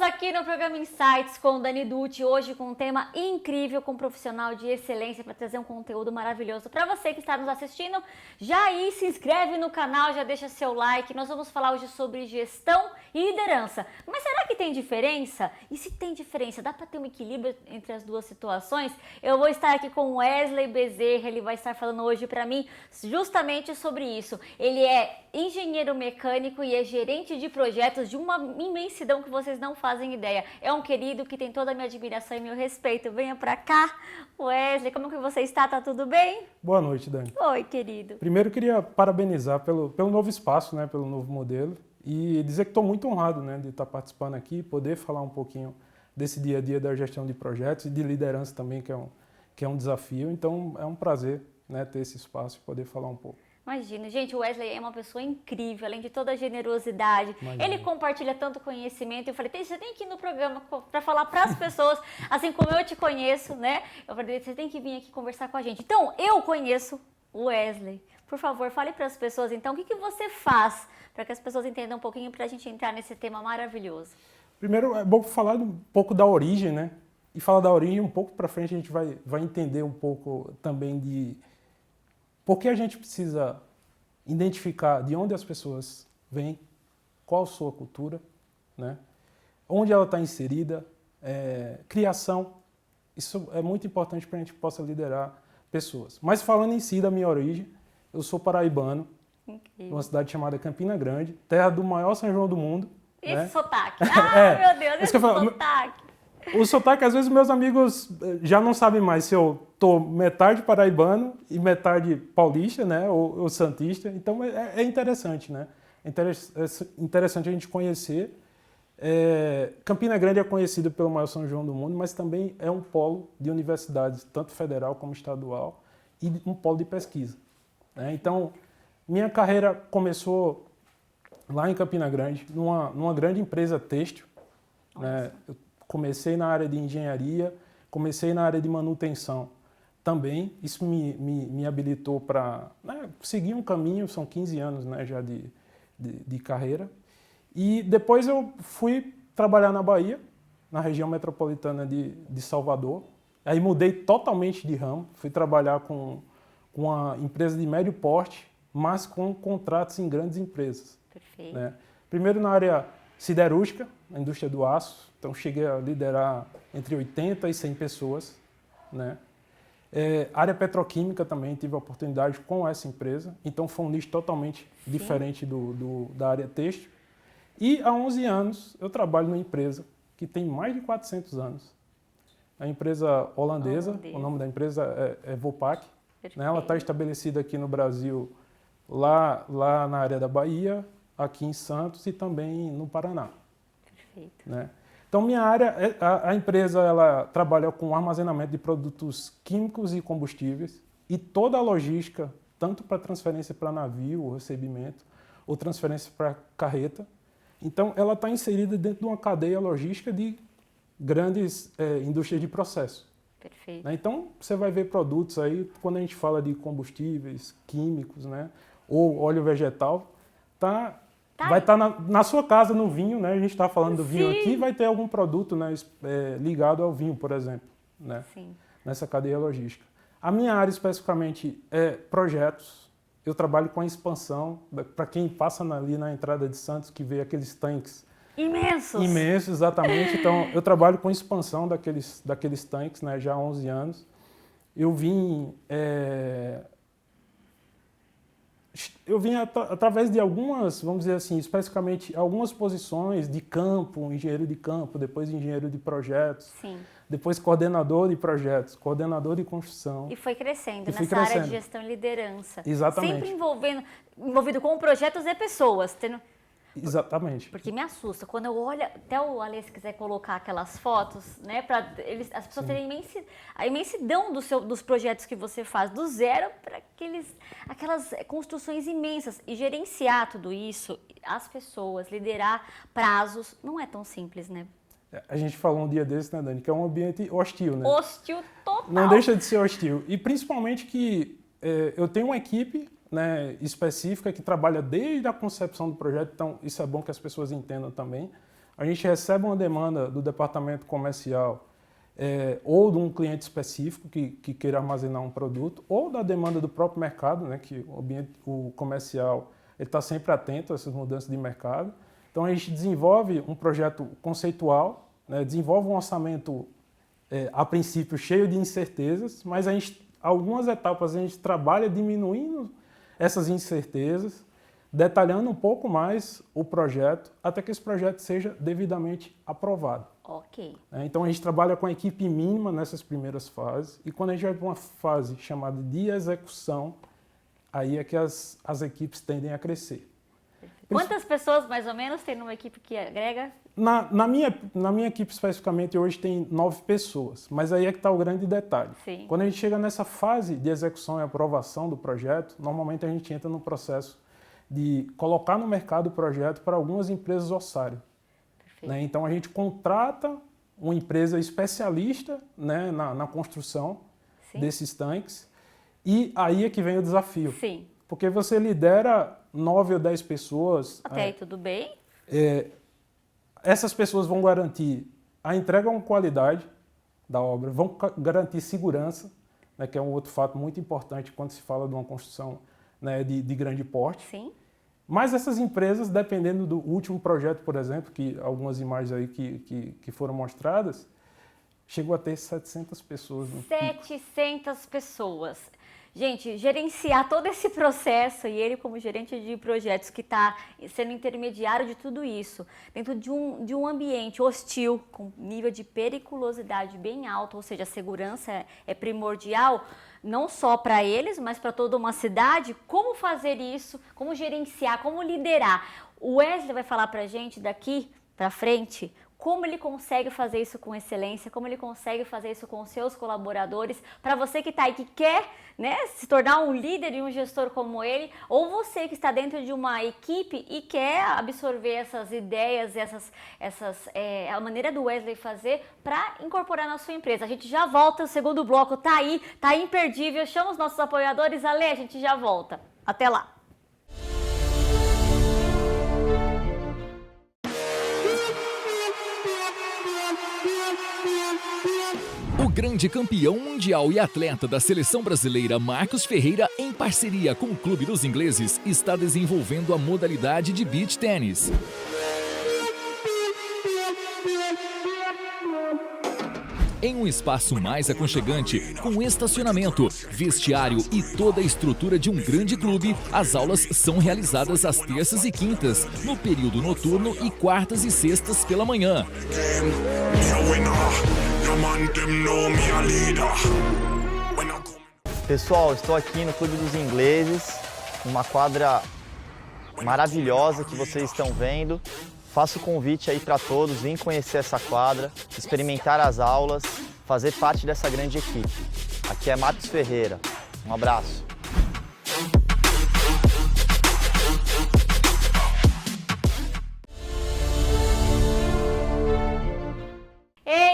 Estamos aqui no programa Insights com o Dani Dutti, hoje com um tema incrível, com um profissional de excelência para trazer um conteúdo maravilhoso para você que está nos assistindo. Já aí se inscreve no canal, já deixa seu like. Nós vamos falar hoje sobre gestão e liderança. Mas será que tem diferença? E se tem diferença, dá para ter um equilíbrio entre as duas situações? Eu vou estar aqui com o Wesley Bezerra, ele vai estar falando hoje para mim justamente sobre isso. Ele é engenheiro mecânico e é gerente de projetos de uma imensidão que vocês não fazem ideia. É um querido que tem toda a minha admiração e meu respeito. Venha pra cá, Wesley. Como que você está? Tá tudo bem? Boa noite, Dani. Oi, querido. Primeiro, eu queria parabenizar pelo novo espaço, né, pelo novo modelo e dizer que estou muito honrado, né, de estar participando aqui, poder falar um pouquinho desse dia a dia da gestão de projetos e de liderança também, que é um desafio. Então, é um prazer, né, ter esse espaço e poder falar um pouco. Imagina, gente, o Wesley é uma pessoa incrível, além de toda a generosidade. Imagina. Ele compartilha tanto conhecimento. Eu falei, você tem que ir no programa para falar para as pessoas, assim como eu te conheço, né? Eu falei, você tem que vir aqui conversar com a gente. Então, eu conheço o Wesley. Por favor, fale para as pessoas, então, o que você faz para que as pessoas entendam um pouquinho para a gente entrar nesse tema maravilhoso? Primeiro, é bom falar um pouco da origem, né? E falar da origem, um pouco para frente, a gente vai entender um pouco também de por que a gente precisa identificar de onde as pessoas vêm, qual a sua cultura, né? Onde ela está inserida, criação. Isso é muito importante para a gente possa liderar pessoas. Mas falando em si da minha origem, eu sou paraibano, de uma cidade chamada Campina Grande, terra do maior São João do mundo. Esse né? sotaque. Meu Deus, esse sotaque. O sotaque, às vezes, meus amigos já não sabem mais se eu tô metade paraibano e metade paulista, né, ou santista. Então, é interessante, né? É interessante a gente conhecer. Campina Grande é conhecida pelo maior São João do mundo, mas também é um polo de universidades, tanto federal como estadual, e um polo de pesquisa. Né? Então, minha carreira começou lá em Campina Grande, numa grande empresa têxtil. Né? Eu comecei na área de engenharia, comecei na área de manutenção também. Isso me habilitou para seguir um caminho, são 15 anos, né, já de carreira. E depois eu fui trabalhar na Bahia, na região metropolitana de Salvador. Aí mudei totalmente de ramo, fui trabalhar com uma empresa de médio porte, mas com contratos em grandes empresas. Perfeito. Né? Primeiro na área siderúrgica, na indústria do aço. Então, cheguei a liderar entre 80 e 100 pessoas. Né? Área petroquímica também, tive a oportunidade com essa empresa. Então, foi um nicho totalmente diferente da área têxtil. E há 11 anos, eu trabalho numa empresa que tem mais de 400 anos. É uma empresa holandesa, o nome da empresa é Vopak. Né? Ela está estabelecida aqui no Brasil, lá na área da Bahia, aqui em Santos e também no Paraná. Perfeito. Né? Então, minha área, a empresa ela trabalha com armazenamento de produtos químicos e combustíveis e toda a logística, tanto para transferência para navio, ou recebimento, ou transferência para carreta. Então, ela está inserida dentro de uma cadeia logística de grandes indústrias de processo. Perfeito. Né? Então, você vai ver produtos aí, quando a gente fala de combustíveis, químicos, né? Ou óleo vegetal, vai estar na sua casa no vinho, né? A gente está falando do vinho aqui, vai ter algum produto, né, ligado ao vinho, por exemplo, né? Sim. Nessa cadeia logística. A minha área especificamente é projetos. Eu trabalho com a expansão. Para quem passa ali na entrada de Santos, que vê aqueles tanques imensos. Imensos, exatamente. Então, eu trabalho com expansão daqueles tanques, né, já há 11 anos. Eu vim através de algumas, vamos dizer assim, especificamente algumas posições de campo, engenheiro de campo, depois engenheiro de projetos, Sim. depois coordenador de projetos, coordenador de construção. E foi crescendo nessa área de gestão e liderança. Exatamente. Sempre envolvido com projetos e pessoas. Exatamente. Porque me assusta. Quando eu olho, até o Ale, se quiser colocar aquelas fotos, né, para as pessoas terem a imensidão dos projetos que você faz, do zero para aquelas construções imensas. E gerenciar tudo isso, as pessoas, liderar prazos, não é tão simples, né? A gente falou um dia desse, né, Dani, que é um ambiente hostil, né? Hostil total. Não deixa de ser hostil. E principalmente que eu tenho uma equipe, né, específica que trabalha desde a concepção do projeto, então isso é bom que as pessoas entendam também. a gente recebe uma demanda do departamento comercial ou de um cliente específico que queira armazenar um produto, ou da demanda do próprio mercado, né, que o comercial está sempre atento a essas mudanças de mercado. Então a gente desenvolve um projeto conceitual, né, desenvolve um orçamento a princípio cheio de incertezas, mas algumas etapas a gente trabalha diminuindo essas incertezas, detalhando um pouco mais o projeto, até que esse projeto seja devidamente aprovado. Ok. Então a gente trabalha com a equipe mínima nessas primeiras fases, e quando a gente vai para uma fase chamada de execução, aí é que as equipes tendem a crescer. Quantas pessoas, mais ou menos, tem numa equipe que agrega? Na minha equipe, especificamente, hoje tem 9 pessoas, mas aí é que está o grande detalhe. Sim. Quando a gente chega nessa fase de execução e aprovação do projeto, normalmente a gente entra no processo de colocar no mercado o projeto para algumas empresas ossário. Né? Então a gente contrata uma empresa especialista, né, na construção desses tanques, e aí é que vem o desafio. Sim. Porque você lidera 9 ou 10 pessoas. Até aí tudo bem. Essas pessoas vão garantir a entrega com qualidade da obra, vão garantir segurança, né, que é um outro fato muito importante quando se fala de uma construção, né, de grande porte. Sim. Mas essas empresas, dependendo do último projeto, por exemplo, que algumas imagens aí que foram mostradas, chegou a ter 700 pessoas no 700 pessoas. Gente, gerenciar todo esse processo, e ele como gerente de projetos que está sendo intermediário de tudo isso, dentro de um ambiente hostil, com nível de periculosidade bem alto, ou seja, a segurança é primordial, não só para eles, mas para toda uma cidade. Como fazer isso, como gerenciar, como liderar? O Wesley vai falar para a gente daqui para frente como ele consegue fazer isso com excelência, como ele consegue fazer isso com os seus colaboradores. Para você que está aí, que quer, né, se tornar um líder e um gestor como ele, ou você que está dentro de uma equipe e quer absorver essas ideias, a maneira do Wesley fazer para incorporar na sua empresa. A gente já volta, o segundo bloco tá aí, tá imperdível. Chama os nossos apoiadores, Ale, a gente já volta. Até lá! O grande campeão mundial e atleta da seleção brasileira Marcos Ferreira, em parceria com o Clube dos Ingleses, está desenvolvendo a modalidade de beach tênis. Em um espaço mais aconchegante, com estacionamento, vestiário e toda a estrutura de um grande clube, as aulas são realizadas às terças e quintas, no período noturno, e quartas e sextas pela manhã. Pessoal, estou aqui no Clube dos Ingleses, uma quadra maravilhosa que vocês estão vendo. Faço o convite aí para todos, vim conhecer essa quadra, experimentar as aulas, fazer parte dessa grande equipe. Aqui é Marcos Ferreira. Um abraço.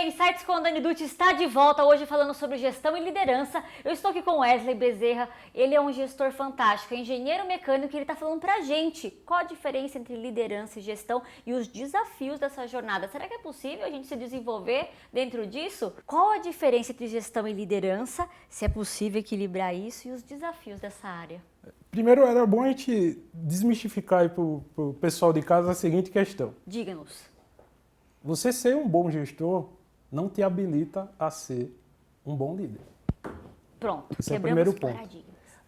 Insights com o Dani Dutti está de volta hoje falando sobre gestão e liderança. Eu estou aqui com o Wesley Bezerra, ele é um gestor fantástico, é engenheiro mecânico, e ele está falando pra gente qual a diferença entre liderança e gestão e os desafios dessa jornada. Será que é possível a gente se desenvolver dentro disso? Qual a diferença entre gestão e liderança, se é possível equilibrar isso, e os desafios dessa área? Primeiro, era bom a gente desmistificar aí para o pessoal de casa a seguinte questão. Diga-nos. Você ser um bom gestor não te habilita a ser um bom líder. Pronto, esse é o primeiro ponto.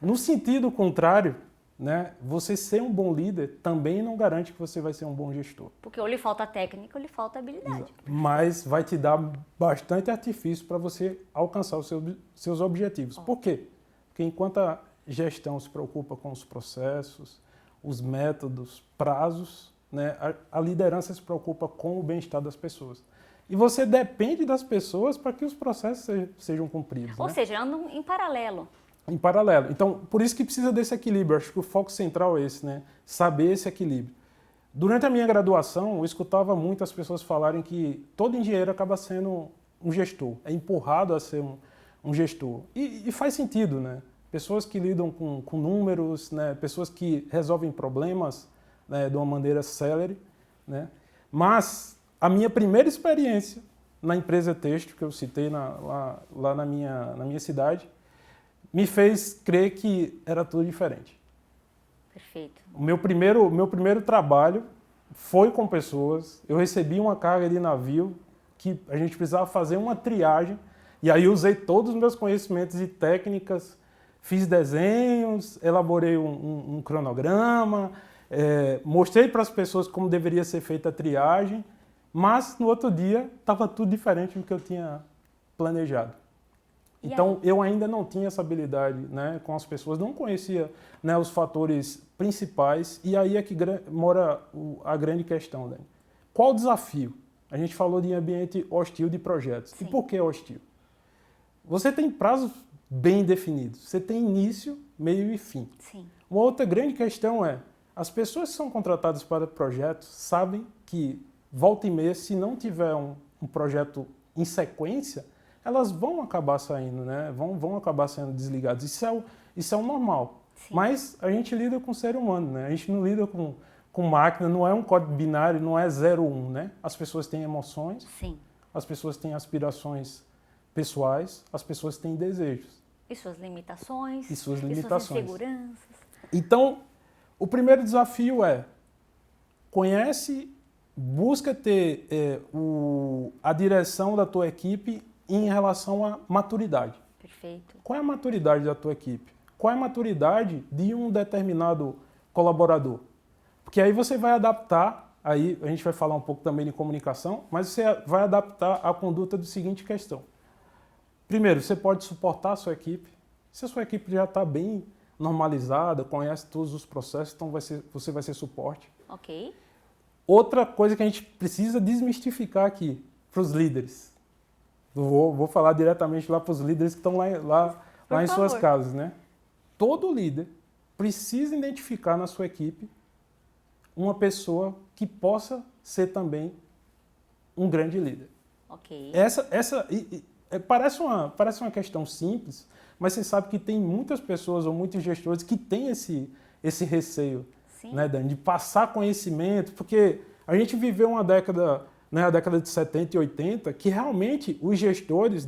No sentido contrário, né, você ser um bom líder também não garante que você vai ser um bom gestor. Porque ou lhe falta técnica ou lhe falta habilidade. Exato. Mas vai te dar bastante artifício para você alcançar os seus objetivos. Por quê? Porque enquanto a gestão se preocupa com os processos, os métodos, prazos, né, a liderança se preocupa com o bem-estar das pessoas. E você depende das pessoas para que os processos sejam cumpridos. Ou né? seja, andam em paralelo. Em paralelo. Então, por isso que precisa desse equilíbrio. Acho que o foco central é esse, né? Saber esse equilíbrio. Durante a minha graduação, eu escutava muito as pessoas falarem que todo engenheiro acaba sendo um gestor, é empurrado a ser um gestor. E faz sentido, né? Pessoas que lidam com números, né? Pessoas que resolvem problemas, né, de uma maneira célere, né? Mas a minha primeira experiência na empresa têxtil, que eu citei lá na minha cidade, me fez crer que era tudo diferente. Perfeito. O meu primeiro trabalho foi com pessoas, eu recebi uma carga de navio que a gente precisava fazer uma triagem, e aí usei todos os meus conhecimentos e técnicas, fiz desenhos, elaborei um cronograma, mostrei para as pessoas como deveria ser feita a triagem, mas no outro dia estava tudo diferente do que eu tinha planejado. Então, eu ainda não tinha essa habilidade, né, com as pessoas, não conhecia, né, os fatores principais, e aí é que mora a grande questão, Dani. Qual o desafio? A gente falou de ambiente hostil de projetos. Sim. E por que hostil? Você tem prazos bem definidos, você tem início, meio e fim. Sim. Uma outra grande questão é, as pessoas que são contratadas para projetos sabem que, volta e meia, se não tiver um projeto em sequência, elas vão acabar saindo, né? Vão acabar sendo desligadas. Isso é o normal. Sim. Mas a gente lida com ser humano, né? A gente não lida com máquina, não é um código binário, não é 0 ou 1, né? As pessoas têm emoções, Sim. as pessoas têm aspirações pessoais, as pessoas têm desejos. E suas limitações. E suas E limitações. suas inseguranças. Então, o primeiro desafio é busca ter a direção da tua equipe em relação à maturidade. Perfeito. Qual é a maturidade da tua equipe? Qual é a maturidade de um determinado colaborador? Porque aí você vai adaptar, aí a gente vai falar um pouco também de comunicação, mas você vai adaptar a conduta da seguinte questão. Primeiro, você pode suportar a sua equipe. Se a sua equipe já está bem normalizada, conhece todos os processos, então você vai ser suporte. Ok. Outra coisa que a gente precisa desmistificar aqui, para os líderes. Vou falar diretamente lá para os líderes que estão lá em suas casas, né? Todo líder precisa identificar na sua equipe uma pessoa que possa ser também um grande líder. Ok. Parece uma questão simples, mas você sabe que tem muitas pessoas ou muitos gestores que têm esse receio, Sim. né, Dani, de passar conhecimento, porque a gente viveu uma década, né, a década de 70 e 80, que realmente os gestores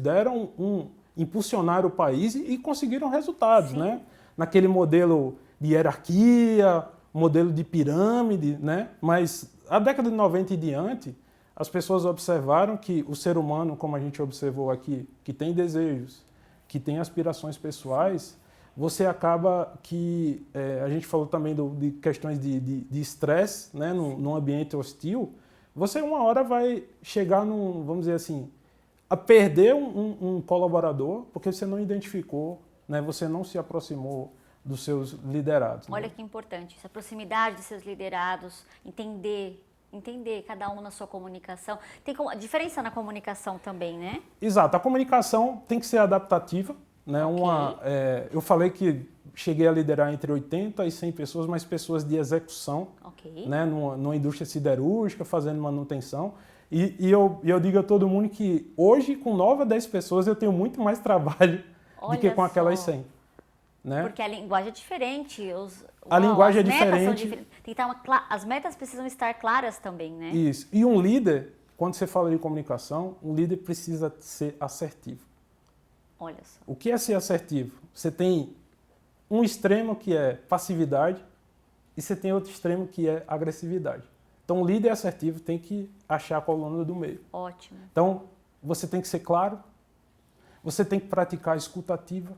impulsionaram o país e conseguiram resultados, né? Naquele modelo de hierarquia, modelo de pirâmide, né? Mas a década de 90 e diante, as pessoas observaram que o ser humano, como a gente observou aqui, que tem desejos, que tem aspirações pessoais, você acaba que, a gente falou também de questões de estresse, né, num ambiente hostil, você uma hora vai chegar vamos dizer assim, a perder um colaborador porque você não identificou, né, você não se aproximou dos seus liderados. Olha né? que importante, essa proximidade de seus liderados, entender cada um na sua comunicação. Tem diferença na comunicação também, né? Exato, a comunicação tem que ser adaptativa, né? Ok. Eu falei que cheguei a liderar entre 80 e 100 pessoas, mas pessoas de execução, Ok. né? Numa indústria siderúrgica, fazendo manutenção. E eu digo a todo mundo que hoje, com 9 a 10 pessoas, eu tenho muito mais trabalho do que com aquelas 100. Né? Porque a linguagem é diferente. A linguagem é as metas são diferente. diferentes. Tem que estar as metas precisam estar claras também, né? Isso. E um líder, quando você fala de comunicação, um líder precisa ser assertivo. Olha só. O que é ser assertivo? Você tem um extremo que é passividade e você tem outro extremo que é agressividade. Então, o líder assertivo tem que achar a coluna do meio. Ótimo. Então, você tem que ser claro, você tem que praticar a escutativa.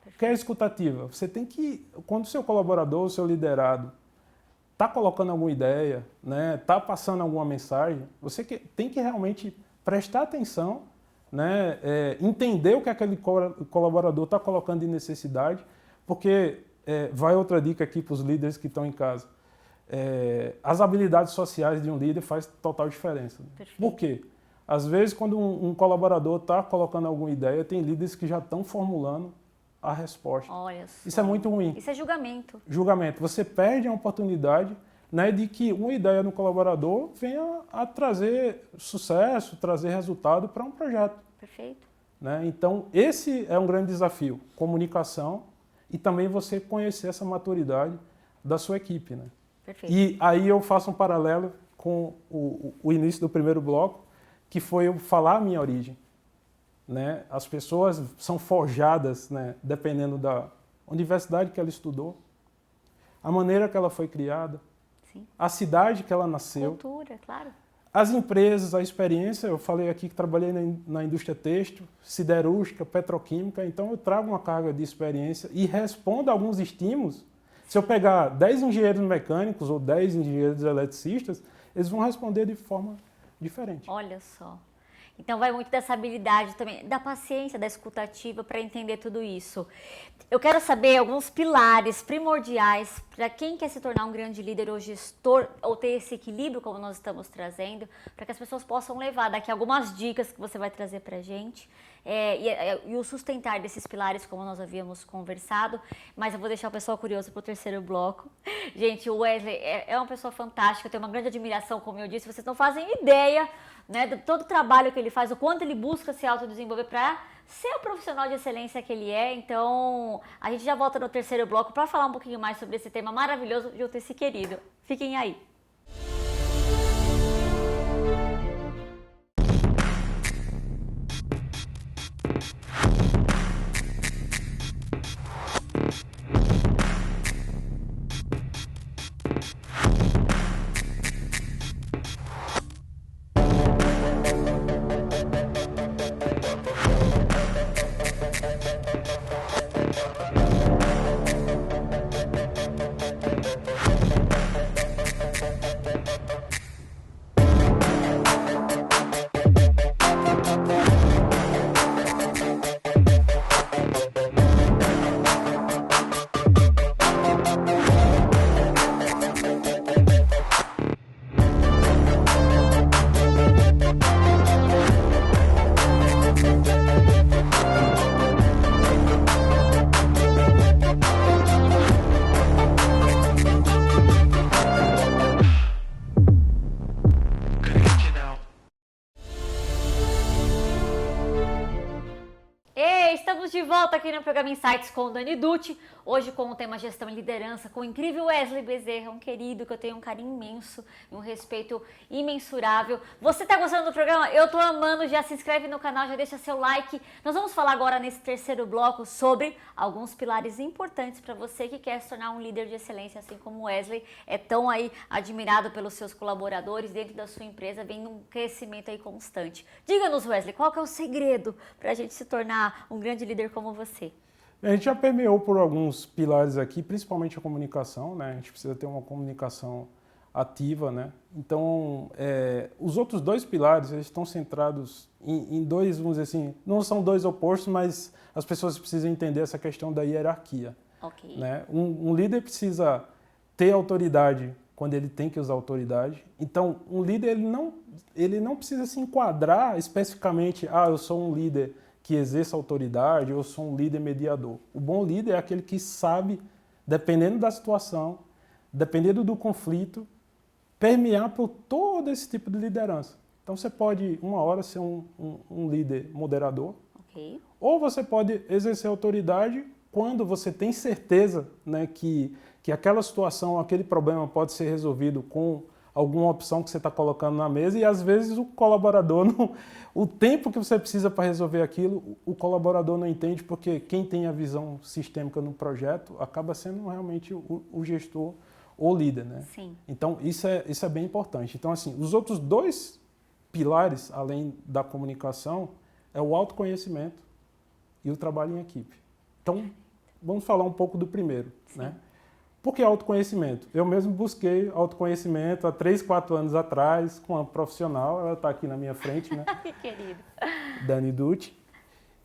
O que é a escutativa? Você tem que, quando o seu colaborador, o seu liderado, está colocando alguma ideia, né, está passando alguma mensagem, você tem que realmente prestar atenção, né, entender o que aquele colaborador está colocando de necessidade, porque vai outra dica aqui para os líderes que estão em casa. As habilidades sociais de um líder faz total diferença. Perfeito. Por quê? Às vezes, quando um colaborador está colocando alguma ideia, tem líderes que já estão formulando a resposta. Olha só. Isso é muito ruim. Isso é julgamento. Julgamento. Você perde a oportunidade, né, de que uma ideia no colaborador venha a trazer sucesso, trazer resultado para um projeto. Perfeito. Né? Então, esse é um grande desafio. Comunicação e também você conhecer essa maturidade da sua equipe. Né? Perfeito. E aí eu faço um paralelo com o início do primeiro bloco, que foi eu falar a minha origem. Né? As pessoas são forjadas, né, dependendo da universidade que ela estudou, a maneira que ela foi criada, Sim. a cidade que ela nasceu, Cultura, claro. as empresas, a experiência. Eu falei aqui que trabalhei na indústria têxtil, siderúrgica, petroquímica, então eu trago uma carga de experiência e respondo a alguns estímulos. Se eu pegar 10 engenheiros mecânicos ou 10 engenheiros eletricistas, eles vão responder de forma diferente. Olha só. Então vai muito dessa habilidade também, da paciência, da escutativa para entender tudo isso. Eu quero saber alguns pilares primordiais para quem quer se tornar um grande líder ou gestor, ou ter esse equilíbrio como nós estamos trazendo, para que as pessoas possam levar daqui algumas dicas que você vai trazer para a gente. E o sustentar desses pilares, como nós havíamos conversado, mas eu vou deixar o pessoal curioso para o terceiro bloco. Gente, o Wesley é uma pessoa fantástica, eu tenho uma grande admiração, como eu disse, vocês não fazem ideia, né, de todo o trabalho que ele faz, o quanto ele busca se autodesenvolver para ser o profissional de excelência que ele é. Então, a gente já volta no terceiro bloco para falar um pouquinho mais sobre esse tema maravilhoso de eu ter esse querido. Fiquem aí. Estamos de volta aqui no programa Insights com o Dani Dutti, hoje com o tema Gestão e Liderança, com o incrível Wesley Bezerra, um querido que eu tenho um carinho imenso e um respeito imensurável. Você tá gostando do programa? Eu tô amando, já se inscreve no canal, já deixa seu like. Nós vamos falar agora nesse terceiro bloco sobre alguns pilares importantes para você que quer se tornar um líder de excelência, assim como o Wesley é tão aí admirado pelos seus colaboradores dentro da sua empresa, vem num crescimento aí constante. Diga-nos, Wesley, qual que é o segredo para a gente se tornar um grande líder como você? A gente já permeou por alguns pilares aqui, principalmente a comunicação, né? A gente precisa ter uma comunicação ativa, né? Então, os outros dois pilares, eles estão centrados em dois, vamos dizer assim, não são dois opostos, mas as pessoas precisam entender essa questão da hierarquia. Ok. Né? Um líder precisa ter autoridade quando ele tem que usar autoridade. Então, um líder, ele não precisa se enquadrar especificamente, eu sou um líder que exerça autoridade, eu sou um líder mediador. O bom líder é aquele que sabe, dependendo da situação, dependendo do conflito, permear por todo esse tipo de liderança. Então você pode, uma hora, ser um líder moderador, Ok. ou você pode exercer autoridade quando você tem certeza, né, que aquela situação, aquele problema pode ser resolvido com alguma opção que você está colocando na mesa, e às vezes o colaborador, o tempo que você precisa para resolver aquilo, o colaborador não entende, porque quem tem a visão sistêmica no projeto acaba sendo realmente o gestor ou líder, né? Sim. Então isso é bem importante. Então, assim, os outros dois pilares, além da comunicação, é o autoconhecimento e o trabalho em equipe. Então, vamos falar um pouco do primeiro, né? Por que autoconhecimento? Eu mesmo busquei autoconhecimento há 3, 4 anos atrás com uma profissional, ela está aqui na minha frente, né? Que querido. Dani Dutti.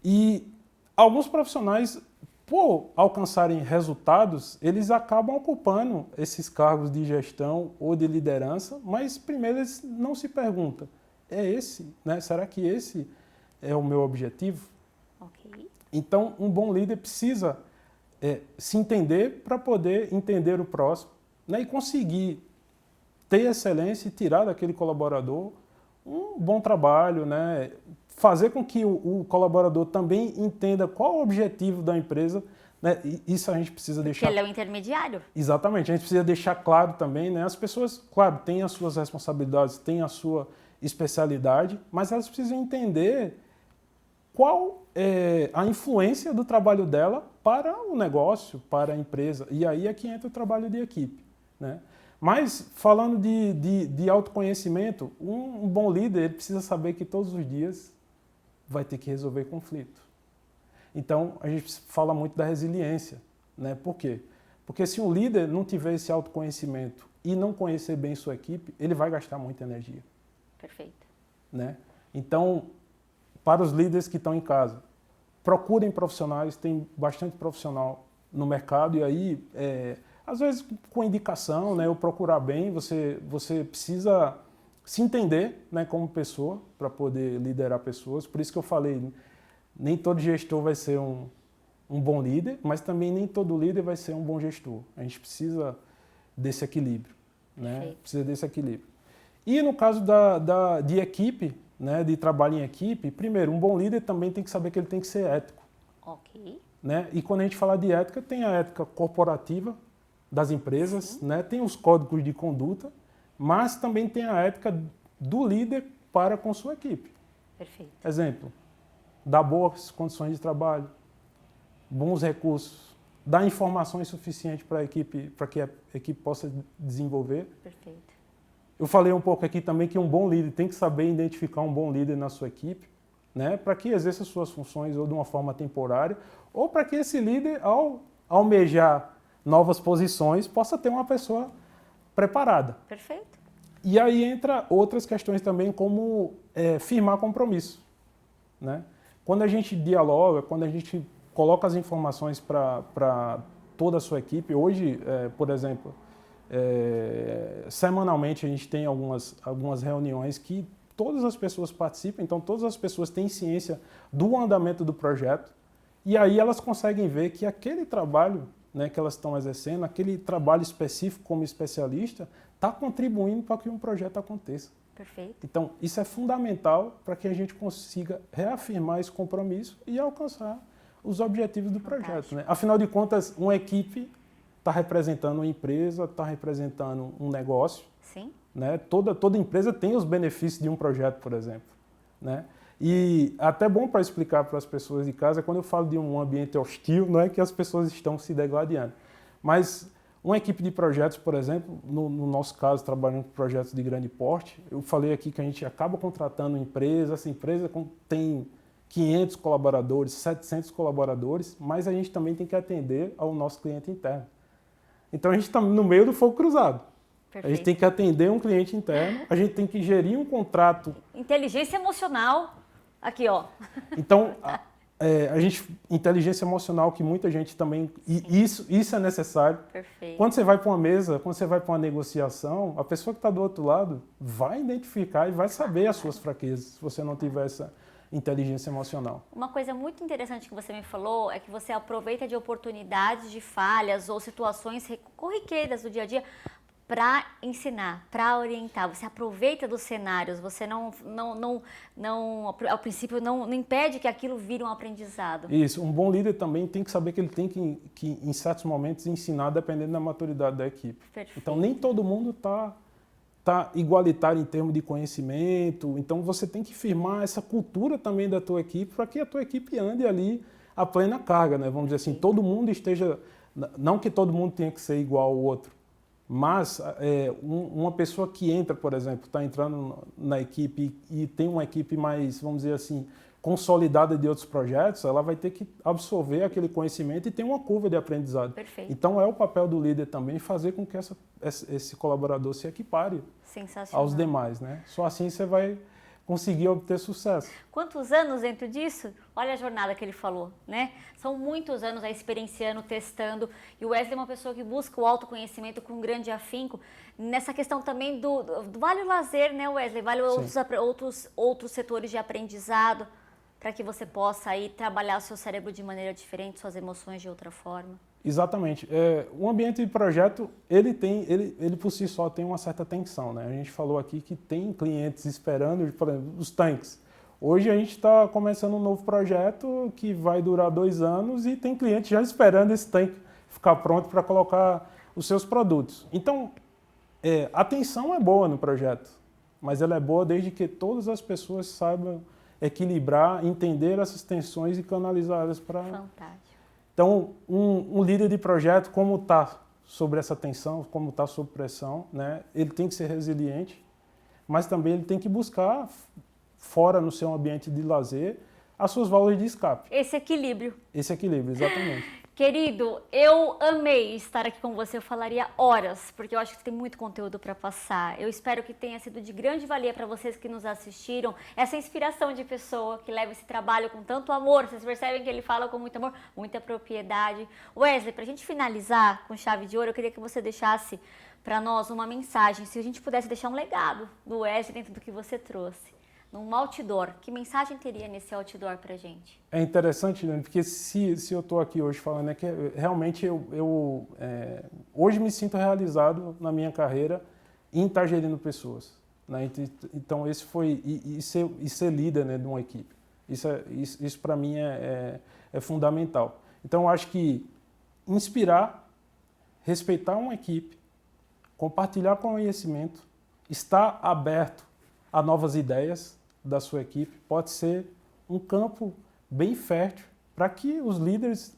E alguns profissionais, por alcançarem resultados, eles acabam ocupando esses cargos de gestão ou de liderança, mas primeiro eles não se perguntam, né? Será que esse é o meu objetivo? Ok. Então, um bom líder precisa se entender para poder entender o próximo, né, e conseguir ter excelência e tirar daquele colaborador um bom trabalho, né, fazer com que o colaborador também entenda qual é o objetivo da empresa né? E isso a gente precisa Porque deixar... ele é o intermediário. Exatamente, a gente precisa deixar claro também, né? As pessoas, claro, têm as suas responsabilidades, têm a sua especialidade, mas elas precisam entender qual é a influência do trabalho dela para o negócio, para a empresa. E aí é que entra o trabalho de equipe, né? Mas, falando de autoconhecimento, um bom líder ele precisa saber que todos os dias vai ter que resolver conflito. Então, a gente fala muito da resiliência, né? Por quê? Porque se um líder não tiver esse autoconhecimento e não conhecer bem sua equipe, ele vai gastar muita energia. Perfeito. Né? Então, para os líderes que estão em casa, procurem profissionais, tem bastante profissional no mercado e aí, às vezes com indicação, né, ou procurar bem, você precisa se entender, né, como pessoa para poder liderar pessoas. Por isso que eu falei, nem todo gestor vai ser um bom líder, mas também nem todo líder vai ser um bom gestor. A gente precisa desse equilíbrio, né? Precisa desse equilíbrio. E no caso de equipe, né, de trabalho em equipe, primeiro, um bom líder também tem que saber que ele tem que ser ético. Ok. Né? E quando a gente fala de ética, tem a ética corporativa das empresas, né? Tem os códigos de conduta, mas também tem a ética do líder para com sua equipe. Perfeito. Exemplo, dar boas condições de trabalho, bons recursos, dar informações suficientes para que a equipe possa desenvolver. Perfeito. Eu falei um pouco aqui também que um bom líder tem que saber identificar um bom líder na sua equipe, né, para que exerça suas funções ou de uma forma temporária, ou para que esse líder, ao almejar novas posições, possa ter uma pessoa preparada. Perfeito. E aí entra outras questões também, como firmar compromisso, né? Quando a gente dialoga, quando a gente coloca as informações para toda a sua equipe, hoje, por exemplo, semanalmente a gente tem algumas reuniões que todas as pessoas participam, então todas as pessoas têm ciência do andamento do projeto e aí elas conseguem ver que aquele trabalho, né, que elas estão exercendo, aquele trabalho específico como especialista, está contribuindo para que um projeto aconteça. Perfeito. Então, isso é fundamental para que a gente consiga reafirmar esse compromisso e alcançar os objetivos do projeto, né? Afinal de contas, uma equipe está representando uma empresa, está representando um negócio. Sim. Né? Toda empresa tem os benefícios de um projeto, por exemplo. Né? E até bom para explicar para as pessoas de casa, quando eu falo de um ambiente hostil, não é que as pessoas estão se degladiando. Mas uma equipe de projetos, por exemplo, no nosso caso, trabalhando com projetos de grande porte, eu falei aqui que a gente acaba contratando uma empresa, essa empresa tem 500 colaboradores, 700 colaboradores, mas a gente também tem que atender ao nosso cliente interno. Então a gente está no meio do fogo cruzado. Perfeito. A gente tem que atender um cliente interno, a gente tem que gerir um contrato. Inteligência emocional, aqui ó. Então, inteligência emocional que muita gente também, e isso é necessário. Perfeito. Quando você vai para uma mesa, quando você vai para uma negociação, a pessoa que está do outro lado vai identificar e vai saber as suas fraquezas, se você não tiver essa inteligência emocional. Uma coisa muito interessante que você me falou é que você aproveita de oportunidades de falhas ou situações corriqueiras do dia a dia para ensinar, para orientar. Você aproveita dos cenários, você não ao princípio, não impede que aquilo vire um aprendizado. Isso, um bom líder também tem que saber que ele tem que em certos momentos, ensinar dependendo da maturidade da equipe. Perfeito. Então, nem todo mundo está igualitário em termos de conhecimento, então você tem que firmar essa cultura também da tua equipe para que a tua equipe ande ali a plena carga, né? Vamos dizer assim, todo mundo esteja, não que todo mundo tenha que ser igual ao outro, mas uma pessoa que entra, por exemplo, está entrando na equipe e tem uma equipe mais, vamos dizer assim, consolidada de outros projetos, ela vai ter que absorver aquele conhecimento e ter uma curva de aprendizado. Perfeito. Então é o papel do líder também fazer com que esse colaborador se equipare aos demais, né? Só assim você vai conseguir obter sucesso. Quantos anos dentro disso? Olha a jornada que ele falou, né? São muitos anos aí experienciando, testando. E o Wesley é uma pessoa que busca o autoconhecimento com grande afinco. Nessa questão também do vale o lazer, né, Wesley? Vale outros setores de aprendizado para que você possa aí trabalhar o seu cérebro de maneira diferente, suas emoções de outra forma. Exatamente. Um ambiente de projeto, ele por si só tem uma certa tensão, né? A gente falou aqui que tem clientes esperando, por exemplo, os tanques. Hoje a gente está começando um novo projeto que vai durar 2 anos e tem cliente já esperando esse tanque ficar pronto para colocar os seus produtos. Então, a atenção é boa no projeto, mas ela é boa desde que todas as pessoas saibam equilibrar, entender essas tensões e canalizá-las para... Fantástico. Então, um líder de projeto, como está sobre essa tensão, como está sob pressão, né? Ele tem que ser resiliente, mas também ele tem que buscar, fora no seu ambiente de lazer, as suas válvulas de escape. Esse equilíbrio. Esse equilíbrio, exatamente. Querido, eu amei estar aqui com você, eu falaria horas, porque eu acho que tem muito conteúdo para passar. Eu espero que tenha sido de grande valia para vocês que nos assistiram, essa inspiração de pessoa que leva esse trabalho com tanto amor. Vocês percebem que ele fala com muito amor, muita propriedade. Wesley, para a gente finalizar com chave de ouro, eu queria que você deixasse para nós uma mensagem, se a gente pudesse deixar um legado do Wesley dentro do que você trouxe. Num outdoor, que mensagem teria nesse outdoor pra gente? É interessante, né? Porque se eu estou aqui hoje falando, é que realmente hoje me sinto realizado na minha carreira em estar gerindo pessoas, né? Então esse foi, e ser líder, né, de uma equipe. Isso para mim é fundamental. Então eu acho que inspirar, respeitar uma equipe, compartilhar conhecimento, estar aberto a novas ideias da sua equipe, pode ser um campo bem fértil para que os líderes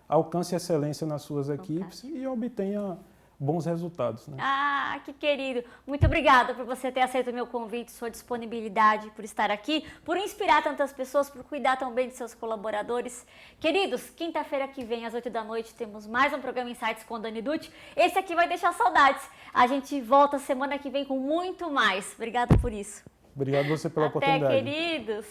alcancem excelência nas suas equipes e obtenham bons resultados, né? Ah, que querido! Muito obrigada por você ter aceito o meu convite, sua disponibilidade, por estar aqui, por inspirar tantas pessoas, por cuidar tão bem de seus colaboradores. Queridos, quinta-feira que vem, às 8 da noite, temos mais um programa Insights com Dani Dutti. Esse aqui vai deixar saudades. A gente volta semana que vem com muito mais. Obrigada por isso. Obrigado você pela oportunidade. Até, queridos!